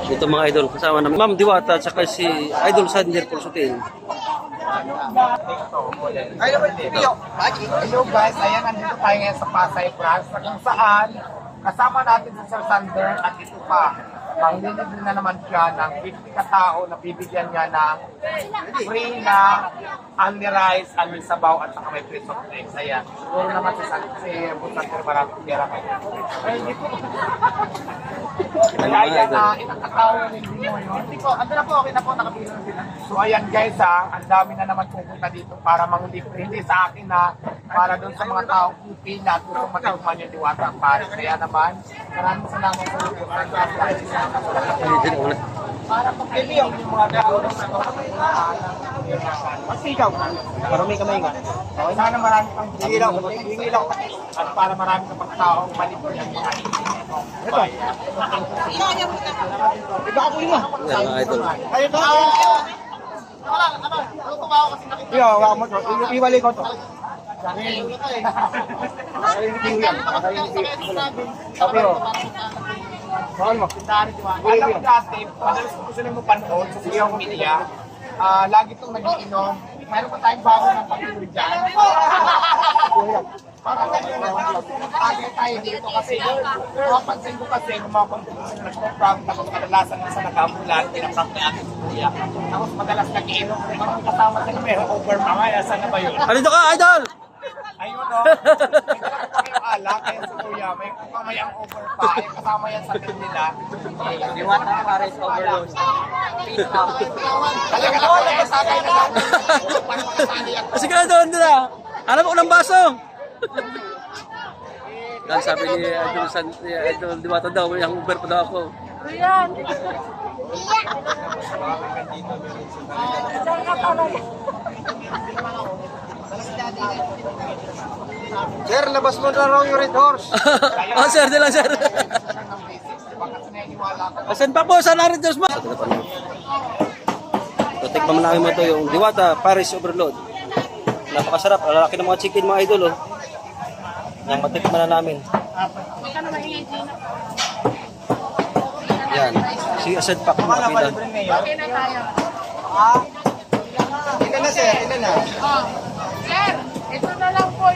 Ito mga idol, kasama na Ma'am Diwata at saka si Idol Sander Porsutin. Hello guys, ayan, nandito tayo ngayon sa Pasay, France, kung saan kasama natin si Sir Sander at ito pa. Manglilibre na naman siya ng 50 katao na bibigyan niya ng free na only rice, only sabaw at saka may free soft drinks. Ayan, siguro naman si Sander Barato Tierra kayo. Ay, hindi po. Kaya ayan, ilang katao rin din mo yun. Hindi po, ando na po, okay na po, nakabilang sila. So ayan guys ang dami na naman pupunta dito para manglibre. Hindi sa akin na para doon sa mga taong pipila at gusto matikman yung Diwata ang Paris. Kaya naman, maraming salamat sa iyo. Para pagpili yung mga tao na kasi ikaw, marami ka maingat. Okay, sana marami kang hingilaw. At para marami kang pagkataong malipin yung mga ito. Iba ako yun ah. Yan mga idol. Ayun ba? Wala, ano tumawa kasi nakita. Iyo, wala mo to. Iwalay ko to. Mahal mo. Alam mo dati, madalas ko gusto mo panood sa social media, lagi itong nag-iinom. Mayroon pa tayong bago ng pag-inom dyan. Parang nag-iinom tayo dito kasi mapansin ko kasi ng mga kontribution na nag-prank, tapos kadalasan na sa nakamulan, pinaprank ni Ate Julia. Tapos madalas nag-iinom, parang kasama sa mayroong over mamaya, saan na ba yun? Alito ka, idol! Ayun o, may yung alak, kaya si Kuya, may ang over pa, ay kasama yan sa team nila. Diwata ang Paris overload. Talaga na, nagkasakay na lang. Parang makasali ako. Kasi ka doon na. Alam mo ko ng baso. Dahil sabi ni Idol Diwata daw, may Uber pa daw ako. Ayan. Sir, labas mo na raw yung red horse. Oh, sir, dila sir. Asan pa po? Saan narin Diyos mo? So, tikman namin mo ito yung Diwata Paris Overload. Napakasarap. Lalaki ng mga chicken mga idol. Oh. Yan, matikman na namin. Yan. Si Asad Pak. Okay na tayo. Ilan na sir? Ilan na? Sir, ito na lang po.